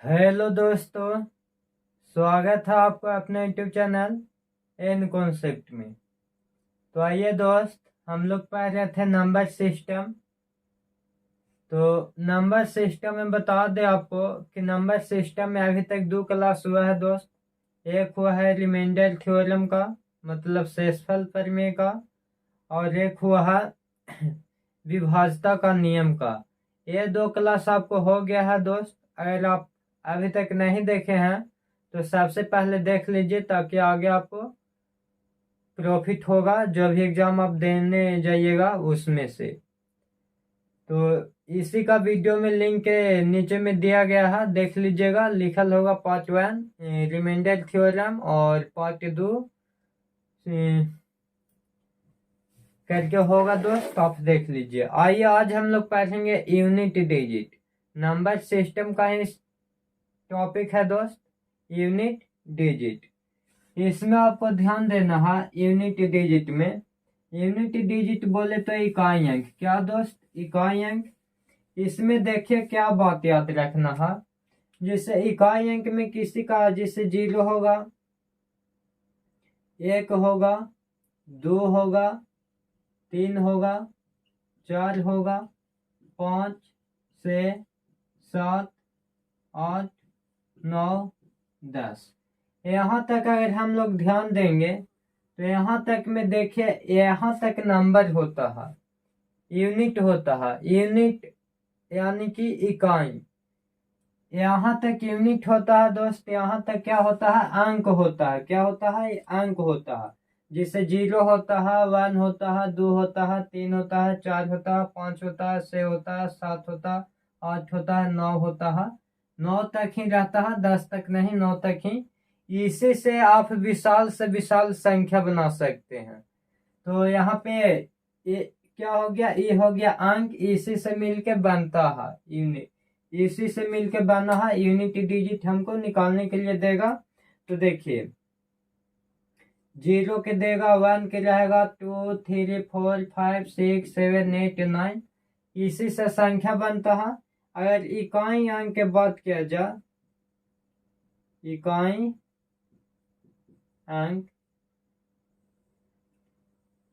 Hello दोस्तों, स्वागत है आपका अपने यूट्यूब चैनल एन कॉन्सेप्ट में। तो आइए दोस्त, हम लोग पढ़ रहे थे नंबर सिस्टम। तो नंबर सिस्टम में बता दें आपको कि नंबर सिस्टम में अभी तक 2 क्लास हुआ है दोस्त। एक हुआ है रिमाइंडर थ्योरम का, मतलब शेषफल प्रमेय का, और एक हुआ है विभाज्यता का नियम का। ये 2 क्लास आपको हो गया है दोस्त। अगर आप अभी तक नहीं देखे हैं तो सबसे पहले देख लीजिए, ताकि आगे आपको प्रॉफिट होगा जो भी एग्जाम आप देने जाइएगा उसमें से। तो इसी का वीडियो में लिंक नीचे में दिया गया है, देख लीजिएगा। लिखल होगा पार्ट 1 रिमाइंडर थ्योरम और पार्ट 2 करके होगा दोस्त, आप देख लीजिए। आइए आज हम लोग पढ़ेंगे यूनिट डिजिट। नंबर सिस्टम का ही टॉपिक है दोस्त, यूनिट डिजिट। इसमें आपको ध्यान देना है यूनिट डिजिट में। यूनिट डिजिट बोले तो इकाई अंक। क्या दोस्त? इकाई अंक। इसमें देखिए क्या बात याद रखना है। जैसे इकाई अंक में किसी का जैसे 0 होगा, 1 होगा, 2 होगा, 3 होगा, 4 होगा, 5, 6, 7, 8, 9, 10। यहाँ तक अगर हम लोग ध्यान देंगे तो यहाँ तक में देखिए, यहाँ तक नंबर होता है, यूनिट होता है। यूनिट यानी कि इकाई। यहाँ तक यूनिट होता है दोस्त। यहाँ तक क्या होता है? अंक होता है। क्या होता है? अंक होता है। जैसे 0 होता है, 1 होता है, 2 होता है, 3 होता है, 4 होता है, 5 होता है, 6 होता है, 7 होता है, 8 होता है, 9 होता है। 9 तक ही रहता है, 10 तक नहीं, 9 तक ही। इसी से आप विशाल से विशाल संख्या बना सकते हैं। तो यहाँ पे ये क्या हो गया? ये हो गया अंक। इसी से मिलके बनता है यूनिट। इसी से मिलके बना है यूनिट डिजिट। हमको निकालने के लिए देगा तो देखिए, 0 के देगा, 1 के रहेगा, 2, 3, 4, 5, 6, 7, 8, 9। इसी से संख्या बनता है। अगर इकाई अंक के बात किया जाए, इकाई अंक,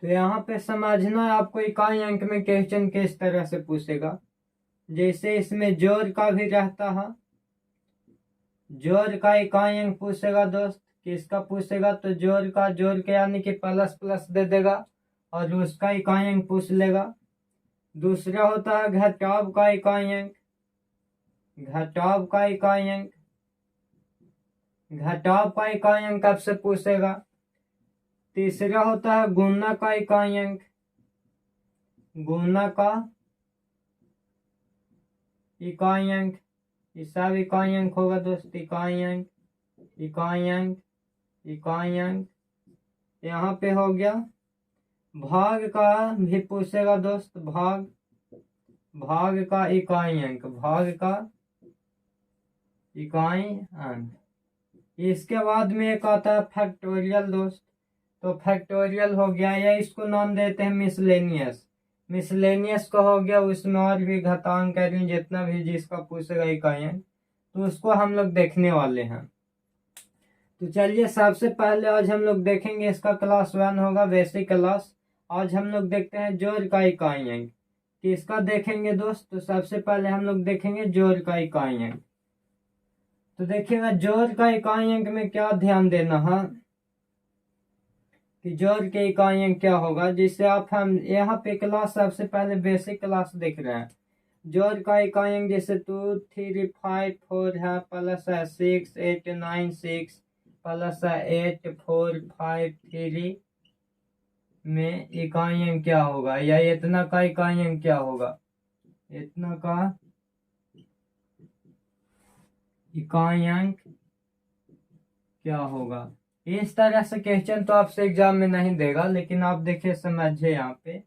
तो यहाँ पे समझना है आपको इकाई अंक में क्वेश्चन किस तरह से पूछेगा। जैसे इसमें जोड़ का भी रहता है। जोड़ का इकाई अंक पूछेगा दोस्त। किसका पूछेगा? तो जोड़ का, जोड़ के यानी कि प्लस प्लस दे देगा और उसका इकाई अंक पूछ लेगा। दूसरा होता है घटाव का इकाई अंक। घटाव का इकाई अंक, घटाव का इकाई अंक आपसे पूछेगा। तीसरा होता है गुणा का इकाई अंक। गुणा का इकाई अंक, ये सब इकाई अंक होगा दोस्त। इकाई अंक, इकाई अंक, इकाई अंक। यहाँ पे हो गया। भाग का भी पूछेगा दोस्त। भाग, भाग का इकाई अंक, भाग का इकाई अंक। इसके बाद में एक आता है फैक्टोरियल दोस्त। तो फैक्टोरियल हो गया, या इसको नाम देते हैं मिसलेनियस। मिसलेनियस का हो गया, उसमें और भी घातांक करें जितना भी जिसका पूछेगा इकाई अंक, तो उसको हम लोग देखने वाले हैं। तो चलिए, सबसे पहले आज हम लोग देखेंगे, इसका क्लास 1 होगा, बेसिक क्लास। आज हम लोग देखते हैं जोड़ का इकाई अंक। किसका देखेंगे दोस्त? तो सबसे पहले हम लोग देखेंगे जोड़ का इकाई अंक। तो देखिएगा, जोड़ का इकाई अंक में क्या ध्यान देना है कि जोड़ के इकाई अंक क्या होगा। जिससे आप, हम यहाँ पे क्लास सबसे पहले बेसिक क्लास देख रहे हैं। जोड़ का इकाई अंक जैसे 2, 3, 5, 4 है, प्लस है 6, 8, 9, 6, प्लस है 8, 4, 5, 3 में इकाई अंक क्या होगा, या इतना का इकाई अंक क्या होगा? इतना का इकाई अंक क्या होगा? इस तरह से क्वेश्चन तो आपसे एग्जाम में नहीं देगा, लेकिन आप देखिए, समझिए, यहाँ पे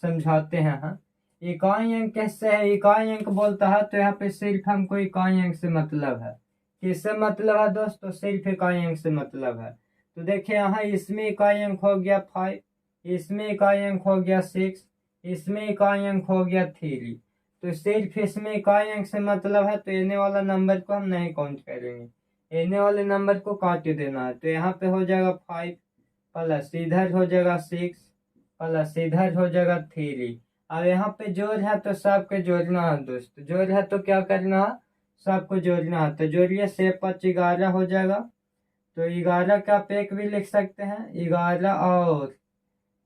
समझाते हैं हम। इकाई अंक कैसे है? इकाई अंक बोलता है तो यहाँ पे सिर्फ हमको इकाई अंक से मतलब है। किससे मतलब है दोस्तों? सिर्फ इकाई अंक से मतलब है। तो देखिए, यहाँ इसमें इकाई अंक हो गया 5, इसमें इकाई अंक हो गया 6, इसमें इकाई अंक हो गया 3। तो सिर्फ इसमें इकाई अंक से मतलब है, तो एने वाला नंबर को हम नहीं काउंट करेंगे, एने वाले नंबर को काट देना है। तो यहाँ पे हो जाएगा 5 प्लस इधर हो जाएगा 6 प्लस इधर हो जाएगा 3। अब यहाँ पे जोड़ है तो सबको जोड़ना है दोस्त, जोड़ है तो क्या करना है, सबको जोड़ना है। तो जोड़िए, 6×5 = 11 हो जाएगा। तो 11 का आप एक भी लिख सकते हैं, 11 और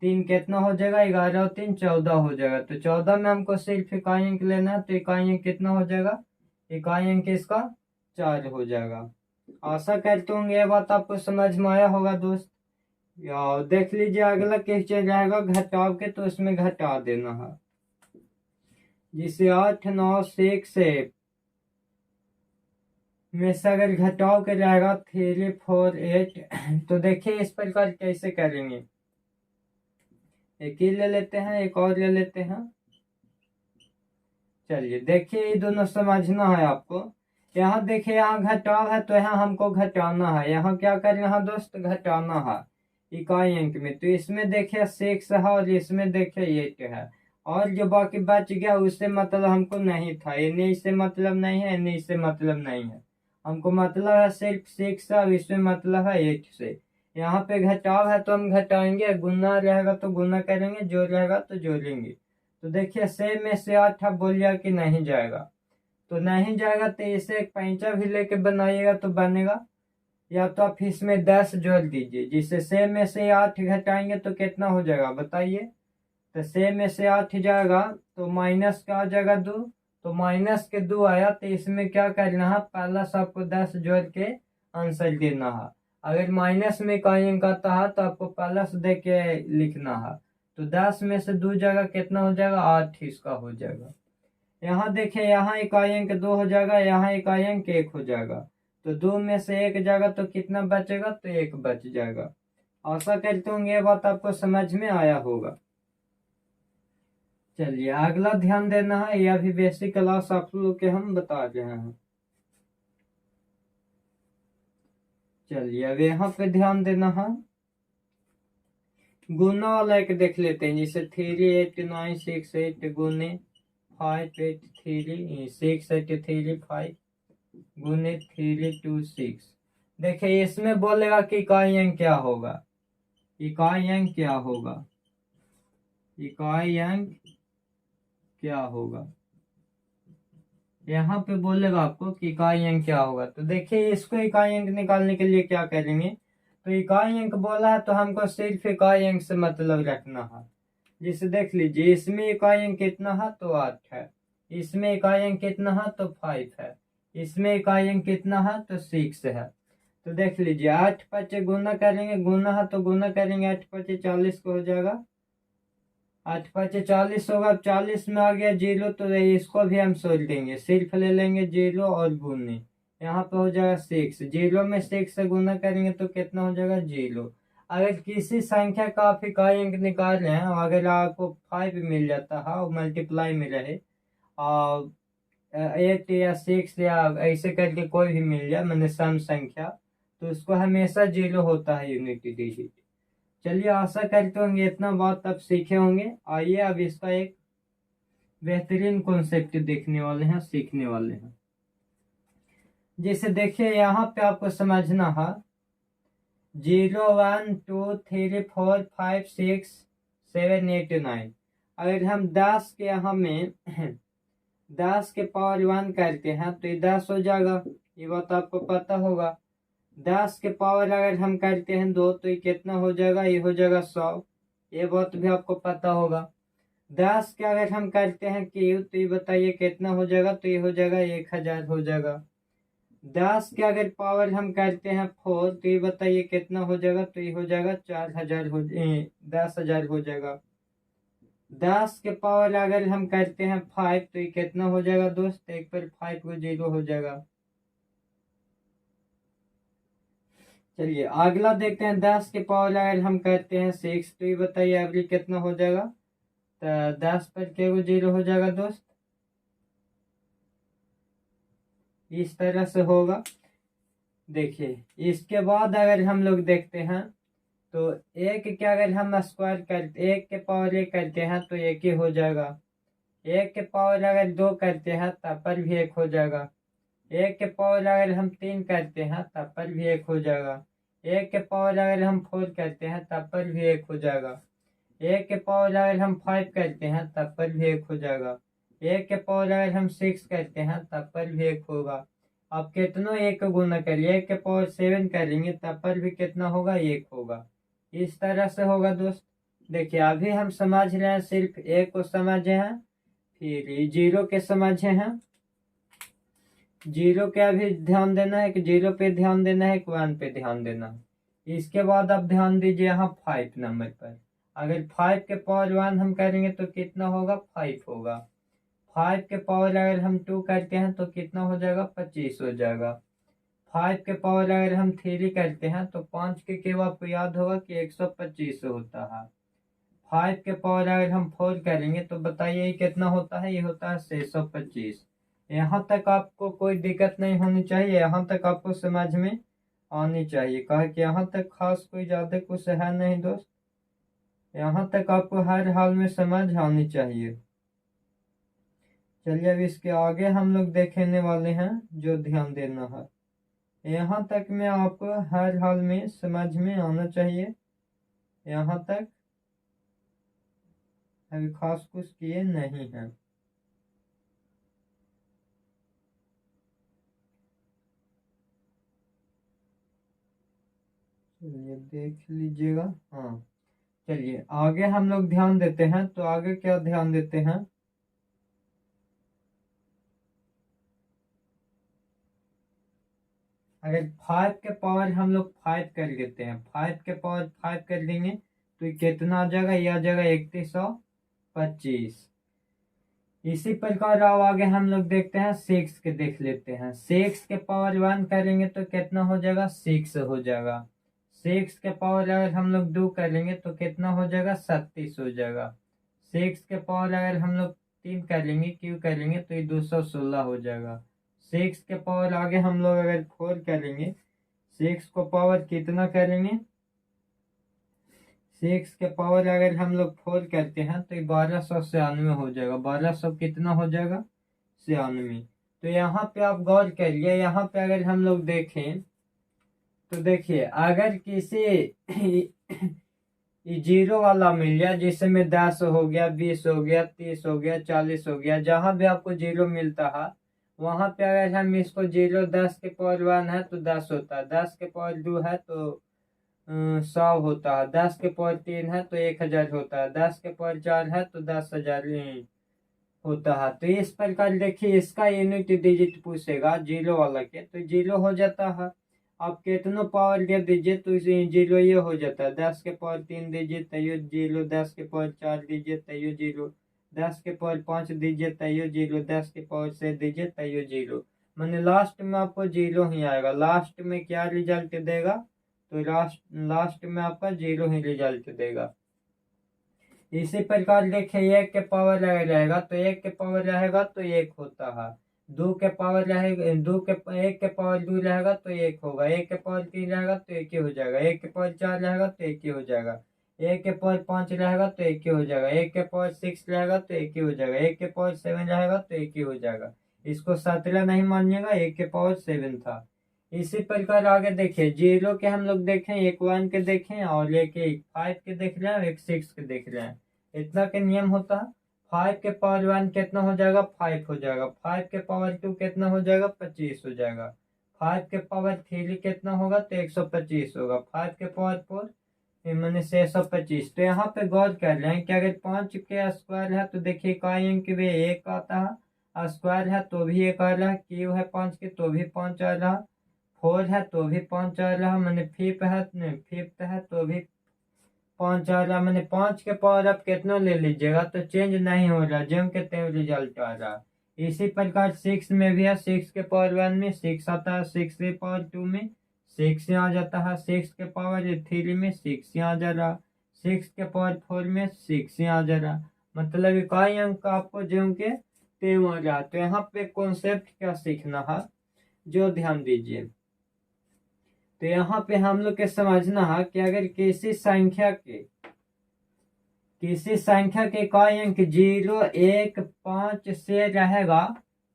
3 कितना हो जाएगा, 11 और 3 14 हो जाएगा। तो 14 में हमको सिर्फ इकाई अंक लेना है, तो इकाई अंक कितना हो जाएगा, इकाई अंक इसका 4 हो जाएगा। आशा करते होंगे ये बात आपको समझ में आया होगा दोस्त। या देख लीजिए अगला क्वेश्चन रहेगा घटाव के, तो उसमें घटा देना है। जिसे 8 9 6 से में से अगर घटाव के रहेगा 3 4 8, तो देखिए इस प्रकार कैसे करेंगे। एक ही ले लेते हैं, एक और ले लेते हैं। चलिए देखिए, ये दोनों समझना है आपको। यहाँ देखिए, यहाँ घटाव है तो यहाँ हमको घटाना है, यहाँ क्या करना है दोस्त, घटाना है इकाई अंक में। तो इसमें देखिए 6 है और इसमें देखिए 8 है, और जो बाकी बच गया उससे मतलब हमको नहीं था, इन्हें इससे मतलब नहीं है, इन्हें इससे मतलब नहीं है, हमको मतलब है सिर्फ 6 और इसमें मतलब है 8 से। यहाँ पे घटाव है तो हम घटाएंगे, गुना रहेगा तो गुना करेंगे, जोड़ रहेगा तो जोड़ेंगे। तो देखिए 6 में से 8 आप बोलिए कि नहीं जाएगा, तो नहीं जाएगा तो इसे एक पैंचा भी लेके बनाइएगा तो बनेगा, या तो आप इसमें 10 जोड़ दीजिए। जिससे 6 में से 8 घटाएंगे तो कितना हो जाएगा बताइए। तो 6 में से 8 जाएगा तो माइनस का आ जाएगा 2, तो माइनस के 2 आया, तो इसमें क्या करना है, पहला सबको 10 जोड़ के आंसर देना है। अगर माइनस में इकाई अंक आता है तो आपको प्लस दे के लिखना है। तो 10 में से 2 जगह कितना हो जाएगा, 8 इसका हो जाएगा। यहाँ देखिए, यहाँ इकाई अंक 2 हो जाएगा, यहाँ इकाई अंक 1 हो जाएगा। तो 2 में से 1 जाएगा तो कितना बचेगा, तो 1 बच जाएगा। आशा करते होंगे ये बात आपको समझ में आया होगा। चलिए अगला ध्यान देना है, यह भी बेसिक क्लास आप लोग के हम बता रहे हैं। चलिए अब यहाँ पे ध्यान देना है, गुना वाला एक देख लेते हैं। जैसे 3 8 9 6 8 गुने 5 8 3 6 8 3 5 गुने 3 2 6। देखिए इसमें बोलेगा कि इकाई अंक क्या होगा, इकाई अंक क्या होगा, इकाई अंक क्या होगा, यहाँ पे बोलेगा आपको कि इकाई अंक क्या होगा। तो देखिए इसको इकाई अंक निकालने के लिए क्या करेंगे, तो इकाई अंक बोला है तो हमको सिर्फ इकाई अंक से मतलब रखना है। जिसे देख लीजिए, इसमें इकाई अंक कितना है, तो 8 है, इसमें इकाई अंक कितना है, तो 5 है, इसमें इकाई अंक कितना है, तो 6 है। तो देख लीजिए 8 5 गुना करेंगे, गुना है तो गुना करेंगे, 8 5 40 को हो जाएगा, 8 5 40 होगा। अब 40 में आ गया 0, तो इसको भी हम छोड़ देंगे, सिर्फ ले लेंगे 0 और गुने, यहाँ पे हो जाएगा 6। 0 में 6 से गुना करेंगे तो कितना हो जाएगा, 0। अगर किसी संख्या का आप इकाई अंक निकाल रहे हैं, अगर आपको 5 मिल जाता है और मल्टीप्लाई में रहे, और 8 या 6 या ऐसे करके कोई भी मिल जाए, मैंने सम संख्या, तो उसको हमेशा 0 होता है यूनिटी डिजिट। चलिए आशा करते होंगे इतना बात आप सीखे होंगे। आइए अब इसका एक बेहतरीन कॉन्सेप्ट देखने वाले हैं, सीखने वाले हैं। जैसे देखिए यहाँ पे आपको समझना है 0 1 2 3 4 5 6 7 8 9। अगर हम 10 के यहाँ में 10 के पावर 1 करते हैं तो ये 10 हो जाएगा, ये बात आपको पता होगा। 10 के पावर अगर हम करते हैं 2 तो ये कितना हो जाएगा, ये हो जाएगा 100, ये बात भी आपको पता होगा। 10 के अगर हम करते हैं क्यूब तो ये बताइए कितना हो जाएगा, तो ये हो जाएगा 1000 हो जाएगा। 10 के अगर पावर हम करते हैं 4 तो ये बताइए कितना हो जाएगा, तो ये हो जाएगा 4000 10,000 हो जाएगा। 10 के पावर अगर हम करते हैं 5 तो ये कितना हो जाएगा दोस्त, एक पर 5 को 0 हो जाएगा। चलिए अगला देखते हैं, 10 के पावर अगर हम करते हैं 6 तो ये बताइए अगली कितना हो जाएगा, तो 10 पर के वो 0 हो जाएगा दोस्त, इस तरह से होगा। देखिए इसके बाद अगर हम लोग देखते हैं तो 1 के अगर हम स्क्वायर करते, 1 के पावर 1 करते हैं तो 1 ही हो जाएगा। 1 के पावर अगर 2 करते हैं तब पर भी 1 हो जाएगा। 1 के पावर अगर हम 3 करते हैं तब पर भी 1 हो जाएगा। 1 के पावर अगर हम 4 करते हैं तब पर भी 1 हो जाएगा। 1 के पावर अगर हम 5 करते हैं तब पर भी 1 हो जाएगा। 1 के पावर अगर हम 6 करते हैं तब पर भी 1 होगा। अब कितनों 1 को गुना करिए, 1 के पावर 7 करेंगे तब पर भी कितना होगा, 1 होगा। इस तरह से होगा दोस्त। देखिए अभी हम समझ रहे हैं, सिर्फ 1 को समझे हैं, फिर 0 के समझे हैं। 0 के अभी ध्यान देना है कि 0 पे ध्यान देना है कि 1 पे ध्यान देना है। इसके बाद आप ध्यान दीजिए यहाँ 5 नंबर पर। अगर 5 के पावर 1 हम करेंगे तो कितना होगा, 5 होगा। 5 के पावर अगर हम 2 करते हैं तो कितना हो जाएगा, 25 हो जाएगा। 5 के पावर अगर हम 3 करते हैं तो 5 के क्यूब आपको याद होगा कि 125 होता है। 5 के पावर अगर हम 4 करेंगे तो बताइए ये कितना होता है, ये होता है 625। यहाँ तक आपको कोई दिक्कत नहीं होनी चाहिए, यहाँ तक आपको समझ में आनी चाहिए। कहा कि यहाँ तक खास कोई ज़्यादा कुछ है नहीं दोस्त, यहाँ तक आपको हर हाल में समझ आनी चाहिए। चलिए अब इसके आगे हम लोग देखने वाले हैं जो ध्यान देना है। यहाँ तक में आपको हर हाल में समझ में आना चाहिए, यहाँ तक अभी खास कुछ किए नहीं है। चलिए देख लीजिएगा। हाँ चलिए आगे हम लोग ध्यान देते हैं, तो आगे क्या ध्यान देते हैं, अगर 5 के पावर हम लोग 5 कर लेते हैं, 5 के पावर 5 कर देंगे तो ये कितना आ जाएगा, ये आ जाएगा 3125। इसी प्रकार अब आगे हम लोग देखते हैं 6 के, देख लेते हैं 6 के पावर 1 करेंगे तो कितना हो जाएगा, 6 हो जाएगा। 6 के पावर अगर हम लोग 2 करेंगे तो कितना हो जाएगा, 37 हो जाएगा। 6 के पावर अगर हम लोग 3 करेंगे, क्यों करेंगे तो ये 216 हो जाएगा। 6 के पावर आगे हम लोग अगर 4 करेंगे, 6 को पावर कितना करेंगे, 6 के पावर अगर हम लोग 4 करते हैं तो ये 1296 हो जाएगा। 1200 कितना हो जाएगा, 96। तो यहाँ पे आप गौर करिए, यहाँ पे अगर हम लोग देखें तो देखिए अगर किसी ये 0 वाला मिल गया जिसमें 10 हो गया, 20 हो गया, 30 हो गया, 40 हो गया, जहां भी आपको 0 मिलता है वहां पे अगर हम इसको 0, 10 के पावर 1 है तो 10 होता है, 10 के पावर 2 है तो 100 होता है, 10 के पावर 3 है तो 1000 होता है, 10 के पावर 4 है तो 10,000 होता है। तो इस प्रकार देखिए इसका यूनिट डिजिट पूछेगा 0 वाला के, तो 0 हो जाता है। आप कितनों पावर दे दीजिए तो इसे 0 ये हो जाता है। 10 के पावर 3 दीजिए तैयो 0, 10 के पावर 4 दीजिए तैयो 0, 10 के पावर 5 दीजिए तैयो 0, 10 के पावर 6 दीजिए तैयो 0। मैंने लास्ट में आपको 0 ही आएगा। लास्ट में क्या रिजल्ट देगा, तो लास्ट में आपका 0 ही रिजल्ट देगा। इसी प्रकार देखिए 1 के पावर रहेगा तो 1 के पावर रहेगा तो 1 होता है। 2 के पावर रहेगा, 1 के पावर 2 रहेगा तो 1 होगा। 1 के पावर 3 रहेगा तो 1 ही हो जाएगा। 1 के पावर 4 रहेगा तो 1 ही हो जाएगा। 1 के पावर 5 रहेगा तो 1 ही हो जाएगा। 1 के पावर 6 रहेगा तो 1 ही हो जाएगा। 1 के पावर 7 रहेगा तो 1 ही हो जाएगा। इसको 17 नहीं मानिएगा, 1 के पावर 7 था। इसी प्रकार आगे देखिए 0 के हम लोग देखें, एक 1 के देखें और एक 5 के देख रहे हैं, एक 6 के देख रहे हैं। इतना के नियम होता है। 5 के पावर 1 कितना हो जाएगा, 5 हो जाएगा। 5 के पावर 2 कितना हो जाएगा, 25 हो जाएगा। 5 के पावर 3 कितना होगा तो 125 होगा। 5 के पावर 4 मैंने 625। तो यहाँ पे गौर कर रहे हैं कि अगर 5 के स्क्वायर है तो देखिए का अंक भी 1 आता है, स्क्वायर है तो भी 1 आ रहा है, क्यूब है 5 के तो भी 5 आ रहा, 4 है तो भी 5 आ रहा, मैंने फिफ्थ है तो भी 5 आ रहा। मैंने 5 के पावर आप कितना ले लीजिएगा तो चेंज नहीं हो रहा, जेम के तेम रिजल्ट आ रहा। इसी प्रकार 6 में भी है। 6 के पावर 1 में 6 आता है, 6 के पावर 2 में 6 आ जाता है, 6 के पावर 3 में 6 आ जा रहा, 6 के पावर 4 में 6 आ जा रहा। मतलब इकाई अंक आपको जेम के तेम आ रहा। तो यहाँ पे कॉन्सेप्ट क्या सीखना है, जो ध्यान दीजिए। तो यहाँ पे हम लोग के समझना है कि अगर किसी संख्या के किसी संख्या के इकाई अंक 0, 1, 5 से रहेगा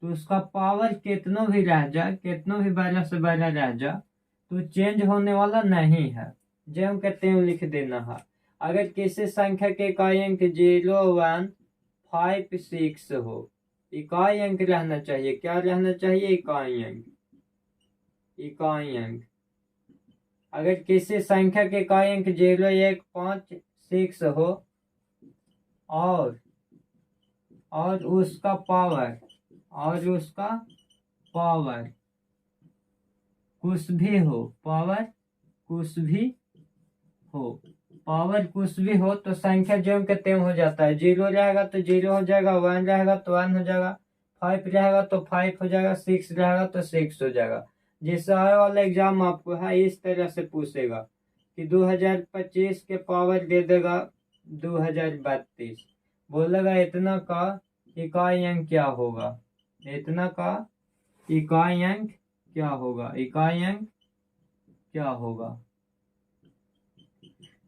तो उसका पावर कितनों भी रह जाए, कितनों भी बड़ा से बड़ा रह जाए, तो चेंज होने वाला नहीं है। जो कहते हैं लिख देना है। अगर किसी संख्या के इकाई अंक 0, 1, 5, 6 हो, इकाई अंक रहना चाहिए। क्या रहना चाहिए? इकाई अंक। इकाई अंक। अगर किसी संख्या के इकाई अंक 0, 1, 5, 6 हो और उसका पावर कुछ भी हो, पावर कुछ भी हो तो संख्या जो के त्यों हो जाता है। 0 रहेगा तो 0 हो जाएगा, 1 रहेगा तो 1 हो जाएगा, 5 रहेगा तो 5 हो जाएगा, 6 रहेगा तो 6 हो जाएगा। जिससे आने वाला एग्जाम आपको है इस तरह से पूछेगा कि 2025 के पावर दे देगा 2032, बोलेगा इतना का इकाई अंक क्या होगा, इतना का इकाई अंक क्या होगा, इकाई अंक क्या होगा।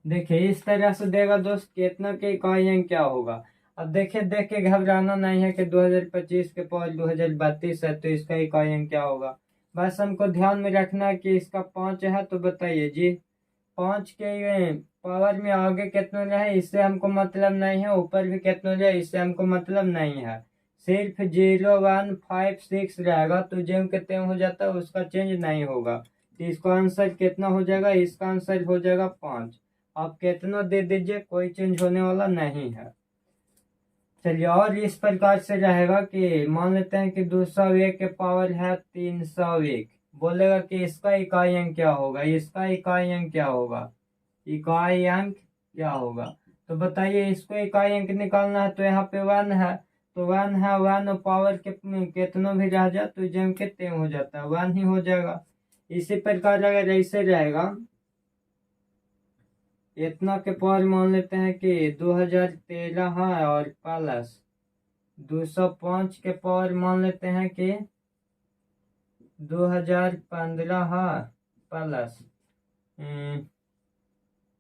देखिए इस तरह से देगा दोस्त, कितना के इकाई अंक क्या होगा। अब देखिए, देख के घबराना नहीं है कि 2025 के पावर 2032 है तो इसका इकाई अंक क्या होगा। बस हमको ध्यान में रखना है कि इसका 5 है तो बताइए जी 5 के पावर में आगे कितना रहे इससे हमको मतलब नहीं है, ऊपर भी कितना रहे इससे हमको मतलब नहीं है। सिर्फ 0, 1, 5, 6 रहेगा तो जो कितने हो जाता है उसका चेंज नहीं होगा। तो इसका आंसर कितना हो जाएगा? इसका आंसर हो जाएगा 5। आप कितना दे दीजिए, कोई चेंज होने वाला नहीं है। चलिए, और इस प्रकार से रहेगा कि मान लेते हैं कि 201 के पावर है 301, बोलेगा कि इसका इकाई अंक क्या होगा, इसका इकाई अंक क्या होगा, इकाई अंक क्या होगा। तो बताइए, इसको इकाई अंक निकालना है तो यहाँ पे 1 है तो 1 है, 1 और पावर कितना भी रह जाए तो जम के तेम हो जाता है, 1 ही हो जाएगा। इसी प्रकार अगर ऐसे रहेगा, इतना के पावर मान लेते हैं कि 2013 है और प्लस 205 के पावर मान लेते हैं कि 2015 है प्लस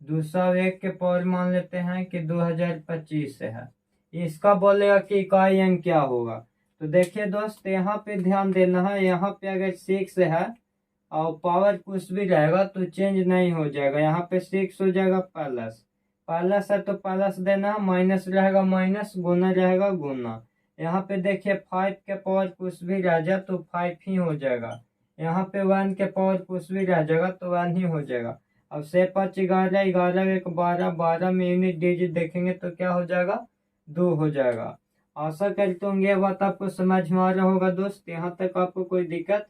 201 के पावर मान लेते हैं कि 2025 है। इसका बोलेगा कि इकाई अंक क्या होगा। तो देखिए दोस्त, यहाँ पे ध्यान देना है, यहाँ पे अगर 6 है और पावर कुछ भी रहेगा तो चेंज नहीं हो जाएगा। यहाँ पे 6 हो जाएगा प्लस, प्लस है तो प्लस देना, माइनस रहेगा माइनस, गुना रहेगा गुना। यहाँ पे देखिए 5 के पावर कुछ भी रह जाए तो 5 ही हो जाएगा। यहाँ पे 1 के पावर कुछ भी रह जाएगा तो 1 ही हो जाएगा। अब से 5 11, 11 1 12, 12 में यूनिट डिजिट देखेंगे तो क्या हो जाएगा? 2 हो जाएगा। आशा करते होंगे ये बात आपको समझ में आ रहा होगा दोस्त, यहाँ तक आपको कोई दिक्कत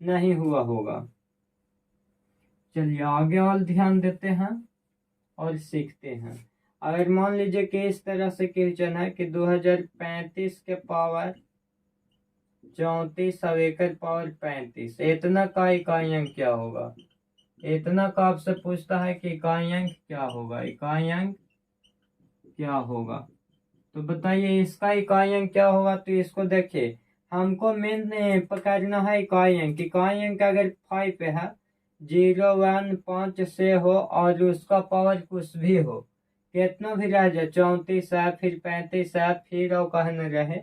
नहीं हुआ होगा। चलिए आगे और ध्यान देते हैं और सीखते हैं। अगर मान लीजिए कि इस तरह से क्वेश्चन है कि 2035 के पावर 34 और 1 पावर 35, इतना का इकाई अंक क्या होगा। इतना का आपसे पूछता है कि इकाई अंक क्या होगा, इकाई अंक क्या होगा। तो बताइए इसका इकाई अंक क्या होगा। तो इसको देखिए, हमको मेन पकड़ना है इकाई अंक। इकाई अंक अगर 5 है, 0, 1, 5 से हो और उसका पावर कुछ भी हो, कितना भी रह जाए, 34 है फिर 35 है फिर और कहने रहे,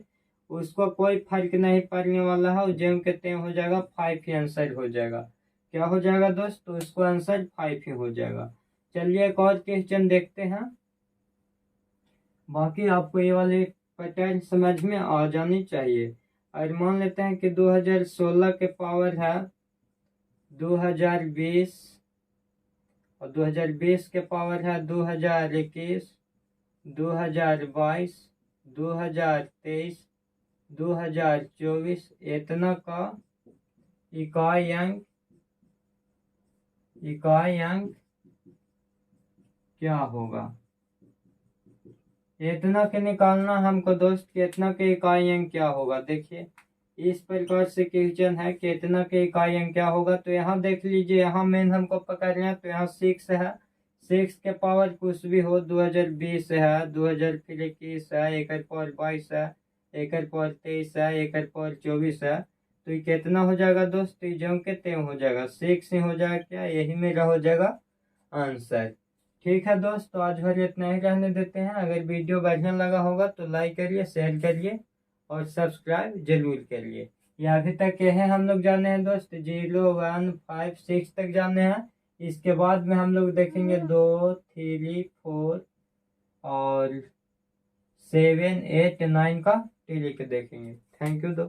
उसको कोई फर्क नहीं पड़ने वाला है। जो कहते हो जाएगा 5 ही आंसर हो जाएगा। क्या हो जाएगा दोस्त? तो उसको आंसर 5 ही हो जाएगा। चलिए एक और क्वेश्चन देखते हैं। बाकी आपको ये वाले पैटर्न समझ में आ जानी चाहिए। और मान लेते हैं कि 2016 के पावर है 2020 और 2020 के पावर है 2021, 2022, 2023, 2024, इतना का इकाई अंक क्या होगा। इतना के निकालना हमको दोस्त, कितना के इकाई अंक क्या होगा। देखिए इस प्रकार से क्वेश्चन है कि इतना के इकाई अंक क्या होगा। तो यहाँ देख लीजिए, यहाँ मेन हमको पकड़ना है। तो यहाँ 6 है, 6 के पावर कुछ भी हो, 2020 है, 2021 है, 1 पावर 22 है, 1 पावर 23 है, 1 पावर 24 है। तो ये कितना हो जाएगा दोस्त? जो के त्यों हो जाएगा, 6 ही हो जाएगा। क्या यही मेरा हो जाएगा आंसर। ठीक है दोस्त, तो आज भर इतना ही रहने देते हैं। अगर वीडियो बढ़िया लगा होगा तो लाइक करिए, शेयर करिए और सब्सक्राइब जरूर करिए। ये अभी तक के हैं हम लोग जाने हैं दोस्त, 0 1 5 6 तक जाने हैं। इसके बाद में हम लोग देखेंगे 2 3 4 और 7 8 9 का ट्रिक देखेंगे। थैंक यू दोस्त।